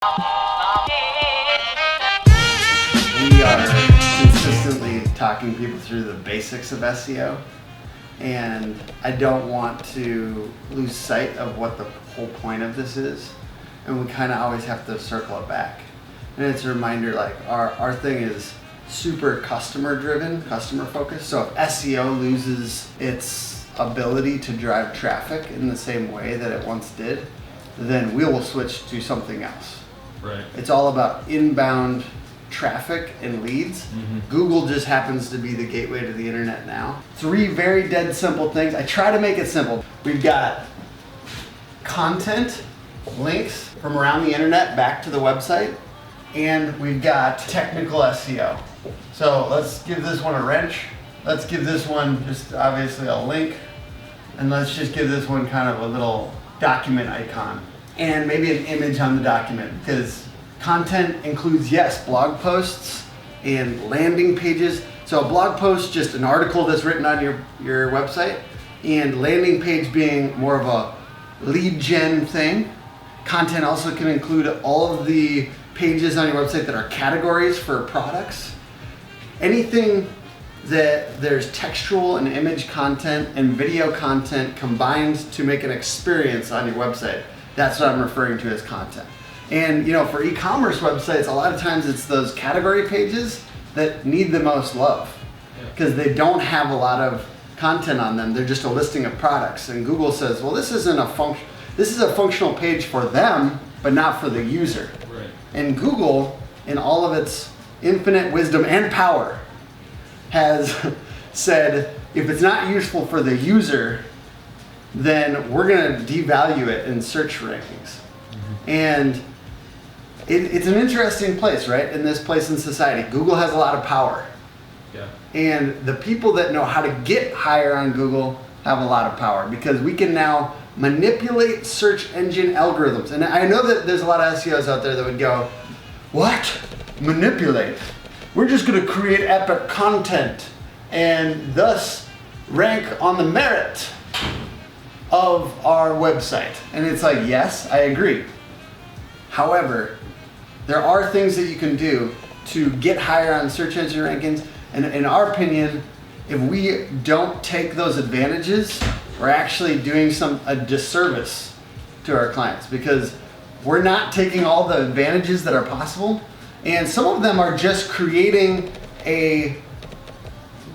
We are consistently talking people through the basics of SEO, and I don't want to lose sight of what the whole point of this is, and we kind of always have to circle it back. And it's a reminder, like our thing is super customer driven, customer focused. So if SEO loses its ability to drive traffic in the same way that it once did, then we will switch to something else. Right. It's all about inbound traffic and leads. Google just happens to be the gateway to the internet now. 3 very dead simple things. I try to make it simple. We've got content, links from around the internet back to the website, and we've got technical SEO. So let's give this one a wrench. Let's give this one just obviously a link, and let's just give this one kind of a little document icon and maybe an image on the document, because content includes, yes, blog posts and landing pages. So a blog post, just an article that's written on your website, and landing page being more of a lead gen thing. Content also can include all of the pages on your website that are categories for products. Anything that there's textual and image content and video content combined to make an experience on your website, that's what I'm referring to as content. And for e-commerce websites, a lot of times it's those category pages that need the most love, because they don't have a lot of content on them. They're just a listing of products. And Google says, well, this is a functional page for them, but not for the user. Right. And Google, in all of its infinite wisdom and power, has said, if it's not useful for the user, then we're going to devalue it in search rankings. And it's an interesting place, right? In this place in society, Google has a lot of power. Yeah. And the people that know how to get higher on Google have a lot of power, because we can now manipulate search engine algorithms. And I know that there's a lot of SEOs out there that would go, what? Manipulate? We're just going to create epic content and thus rank on the merit of our website. And it's like, yes, I agree. However, there are things that you can do to get higher on search engine rankings. And in our opinion, if we don't take those advantages, we're actually doing a disservice to our clients, because we're not taking all the advantages that are possible. And some of them are just creating a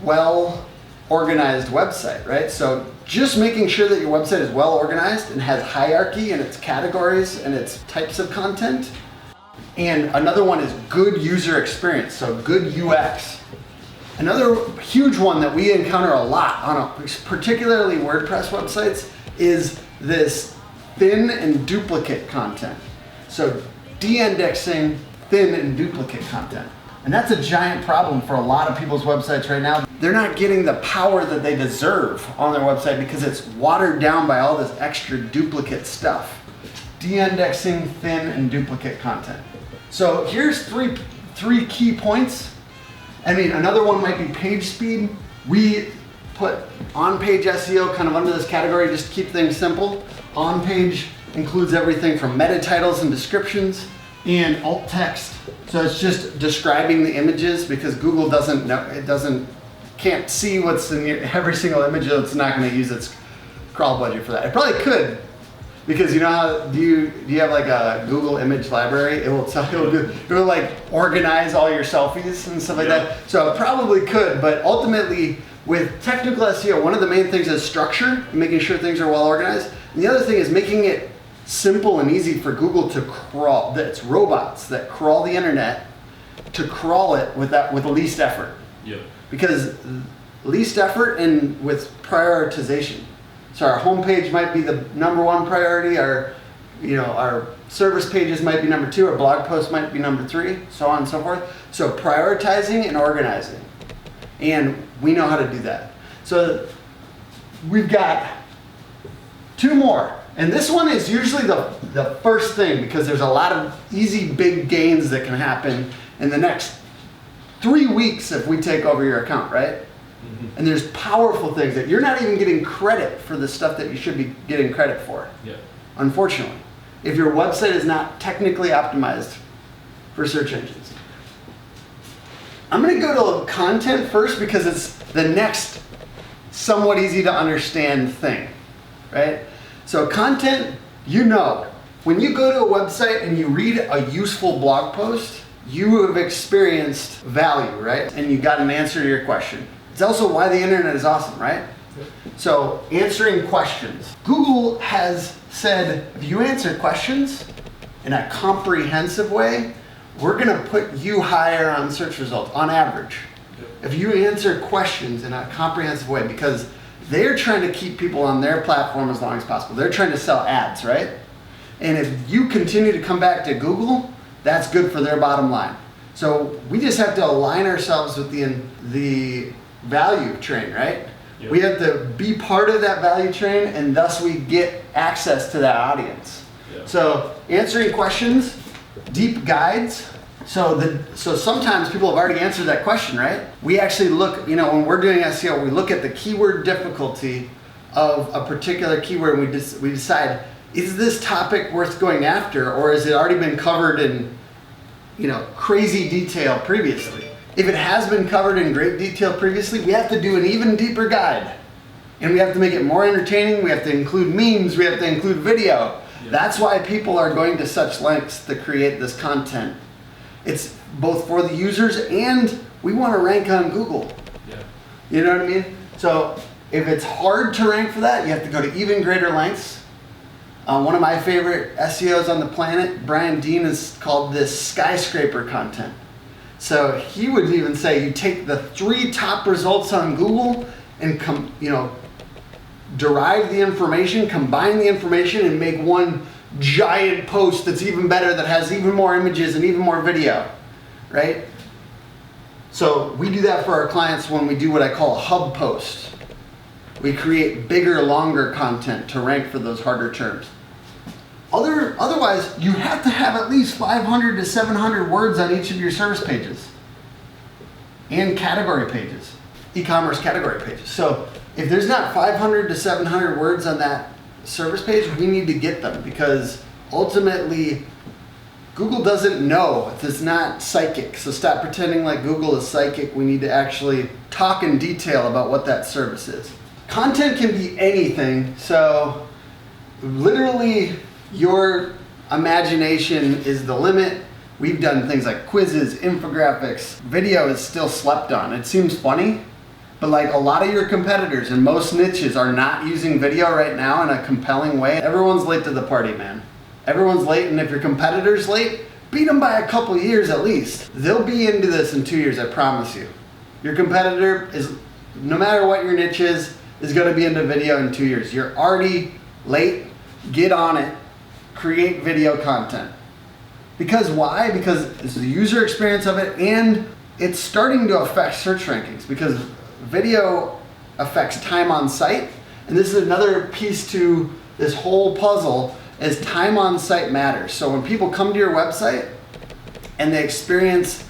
well-organized website, right? So just making sure that your website is well-organized and has hierarchy in its categories and its types of content. And another one is good user experience, so good UX. Another huge one that we encounter a lot on particularly WordPress websites is this thin and duplicate content. So de-indexing thin and duplicate content. And that's a giant problem for a lot of people's websites right now. They're not getting the power that they deserve on their website because it's watered down by all this extra duplicate stuff. De-indexing thin and duplicate content. So here's three key points. I mean, another one might be page speed. We put on-page SEO kind of under this category just to keep things simple. On-page includes everything from meta titles and descriptions, and alt text. So it's just describing the images, because Google can't see what's in every single image. It's not going to use its crawl budget for that. It probably could, because you know how do you have like a Google image library? It'll like organize all your selfies and stuff like that. So it probably could, but ultimately with technical SEO, one of the main things is structure, making sure things are well organized. And the other thing is making it simple and easy for Google to crawl. That's robots that crawl the internet, to crawl it with the least effort. Yep. Because least effort and with prioritization. So our homepage might be the number 1 priority. Our service pages might be number 2. Our blog post might be number 3, so on and so forth. So prioritizing and organizing, and we know how to do that. So we've got 2 more. And this one is usually the first thing, because there's a lot of easy big gains that can happen in the next 3 weeks if we take over your account, right? And there's powerful things that you're not even getting credit for the stuff that you should be getting credit for. Yeah. Unfortunately. if your website is not technically optimized for search engines. I'm gonna go to content first because it's the next somewhat easy to understand thing, right? So content, when you go to a website and you read a useful blog post, you have experienced value, right? And you got an answer to your question. It's also why the internet is awesome, right? So answering questions. Google has said, if you answer questions in a comprehensive way, we're gonna put you higher on search results on average. If you answer questions in a comprehensive way, because they're trying to keep people on their platform as long as possible. They're trying to sell ads, right? And if you continue to come back to Google, that's good for their bottom line. So we just have to align ourselves with the value train, right? Yep. We have to be part of that value train, and thus we get access to that audience. Yep. So answering questions, deep guides. So sometimes people have already answered that question, right? We actually look, when we're doing SEO, we look at the keyword difficulty of a particular keyword, and we decide, is this topic worth going after, or has it already been covered in crazy detail previously? If it has been covered in great detail previously, we have to do an even deeper guide. And we have to make it more entertaining, we have to include memes, we have to include video. Yeah. That's why people are going to such lengths to create this content. It's both for the users and we want to rank on Google. Yeah. You know what I mean? So if it's hard to rank for that, you have to go to even greater lengths. One of my favorite SEOs on the planet, Brian Dean, has called this skyscraper content. So he would even say you take the 3 top results on Google and derive the information, combine the information, and make one giant post that's even better, that has even more images and even more video, right? So we do that for our clients when we do what I call a hub post. We create bigger, longer content to rank for those harder terms. Otherwise, you have to have at least 500 to 700 words on each of your service pages and category pages, e-commerce category pages. So if there's not 500 to 700 words on that service page, we need to get them, because ultimately Google doesn't know. It's not psychic. So stop pretending like Google is psychic. We need to actually talk in detail about what that service is. Content can be anything. So literally your imagination is the limit. We've done things like quizzes, infographics. Video is still slept on. It seems funny, but like a lot of your competitors in most niches are not using video right now in a compelling way. Everyone's late to the party, man. Everyone's late, and if your competitor's late, beat them by a couple years at least. They'll be into this in 2 years, I promise you. Your competitor is, no matter what your niche is gonna be into video in 2 years. You're already late, get on it, create video content. Because why? Because it's the user experience of it, and it's starting to affect search rankings, because video affects time on site. And this is another piece to this whole puzzle, is time on site matters. So when people come to your website and they experience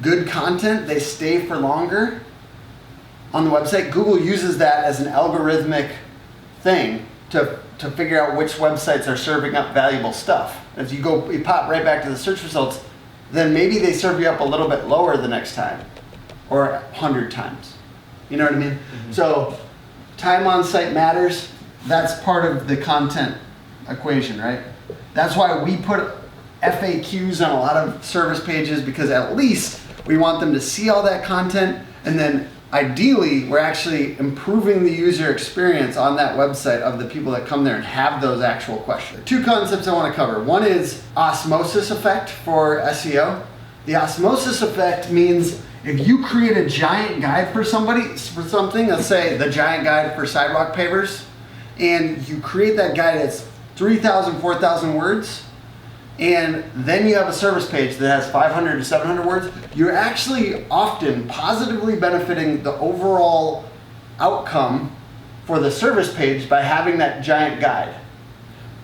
good content, they stay for longer on the website. Google uses that as an algorithmic thing to figure out which websites are serving up valuable stuff. If you pop right back to the search results, then maybe they serve you up a little bit lower the next time, or 100 times. You know what I mean? Mm-hmm. So time on site matters. That's part of the content equation, right? That's why we put FAQs on a lot of service pages, because at least we want them to see all that content, and then ideally we're actually improving the user experience on that website of the people that come there and have those actual questions. 2 concepts I want to cover. One is osmosis effect for SEO. The osmosis effect means if you create a giant guide for something, let's say the giant guide for sidewalk pavers, and you create that guide that's 3,000, 4,000 words, and then you have a service page that has 500 to 700 words, you're actually often positively benefiting the overall outcome for the service page by having that giant guide.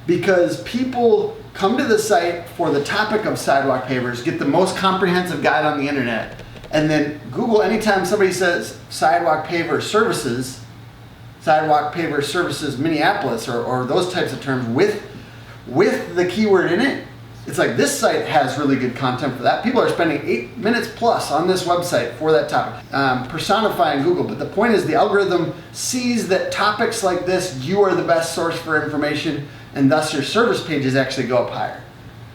Because people come to the site for the topic of sidewalk pavers, get the most comprehensive guide on the internet, and then Google, anytime somebody says sidewalk paver services Minneapolis, or those types of terms with with the keyword in it, it's like this site has really good content for that. People are spending 8 minutes plus on this website for that topic. Personifying Google, but the point is the algorithm sees that topics like this, you are the best source for information, and thus your service pages actually go up higher.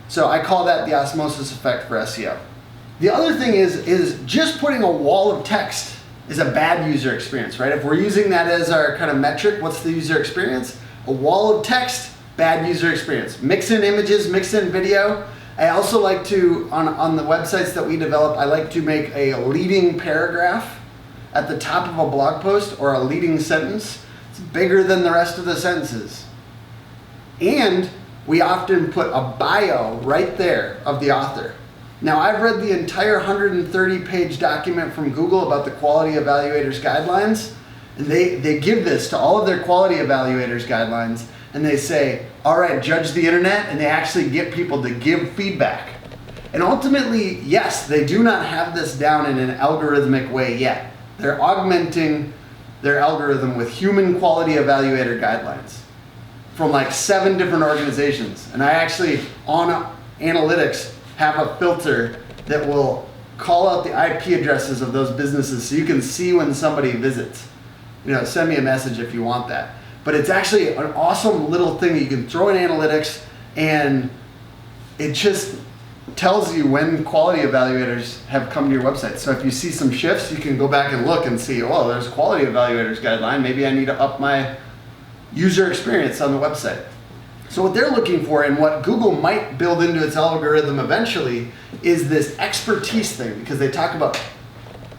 So I call that the osmosis effect for SEO. The other thing is just putting a wall of text is a bad user experience, right? If we're using that as our kind of metric, what's the user experience? A wall of text, bad user experience. Mix in images, mix in video. I also like to, on the websites that we develop, I like to make a leading paragraph at the top of a blog post or a leading sentence. It's bigger than the rest of the sentences. And we often put a bio right there of the author. Now, I've read the entire 130-page document from Google about the Quality Evaluators Guidelines, and they give this to all of their Quality Evaluators Guidelines, and they say, all right, judge the internet, and they actually get people to give feedback. And ultimately, yes, they do not have this down in an algorithmic way yet. They're augmenting their algorithm with human quality evaluator guidelines from like 7 different organizations. And I actually, on analytics, have a filter that will call out the IP addresses of those businesses so you can see when somebody visits. Send me a message if you want that. But it's actually an awesome little thing that you can throw in analytics, and it just tells you when quality evaluators have come to your website. So if you see some shifts, you can go back and look and see, oh, there's a quality evaluators guideline. Maybe I need to up my user experience on the website. So what they're looking for, and what Google might build into its algorithm eventually, is this expertise thing, because they talk about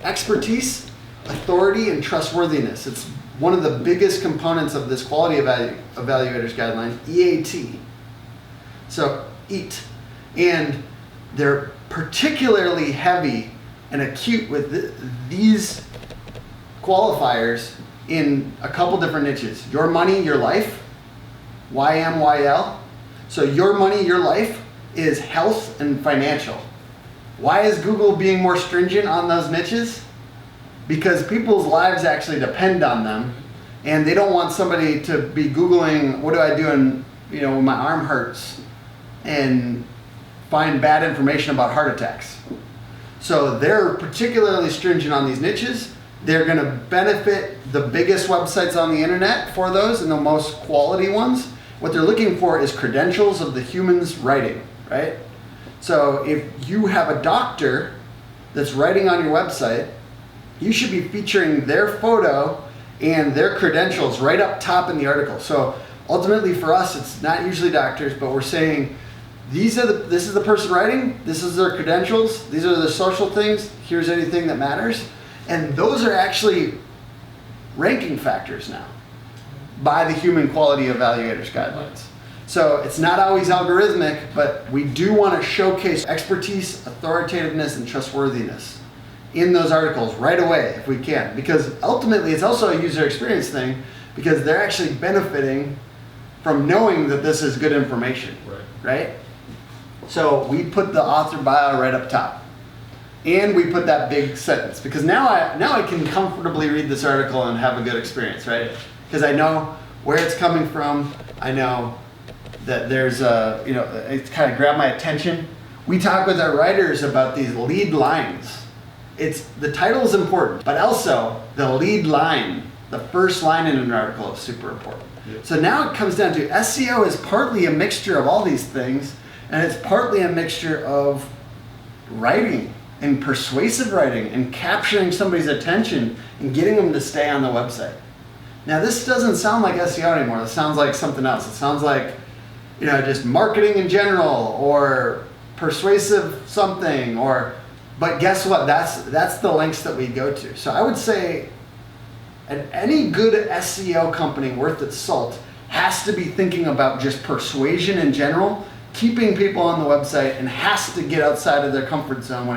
expertise, authority, and trustworthiness. It's one of the biggest components of this quality evaluators guideline, EAT. So EAT. And they're particularly heavy and acute with these qualifiers in a couple different niches. Your money, your life, YMYL. So your money, your life is health and financial. Why is Google being more stringent on those niches? Because people's lives actually depend on them, and they don't want somebody to be Googling, what do I do when my arm hurts, and find bad information about heart attacks. So they're particularly stringent on these niches. They're going to benefit the biggest websites on the internet for those, and the most quality ones. What they're looking for is credentials of the humans writing, right? So if you have a doctor that's writing on your website, you should be featuring their photo and their credentials right up top in the article. So ultimately for us, it's not usually doctors, but we're saying this is the person writing, this is their credentials, these are their social things, here's anything that matters. And those are actually ranking factors now by the Human Quality Evaluators Guidelines. So it's not always algorithmic, but we do want to showcase expertise, authoritativeness, and trustworthiness in those articles right away if we can, because ultimately it's also a user experience thing, because they're actually benefiting from knowing that this is good information, right? So we put the author bio right up top, and we put that big sentence, because now I can comfortably read this article and have a good experience, right? Because I know where it's coming from. I know that there's it's kind of grabbed my attention. We talk with our writers about these lead lines. The title is important, but also the lead line, the first line in an article is super important. Yep. So now it comes down to SEO is partly a mixture of all these things, and it's partly a mixture of writing and persuasive writing and capturing somebody's attention and getting them to stay on the website. Now this doesn't sound like SEO anymore. It sounds like something else. It sounds like just marketing in general, or persuasive something, but guess what? That's the lengths that we go to. So I would say any good SEO company worth its salt has to be thinking about just persuasion in general, keeping people on the website, and has to get outside of their comfort zone when it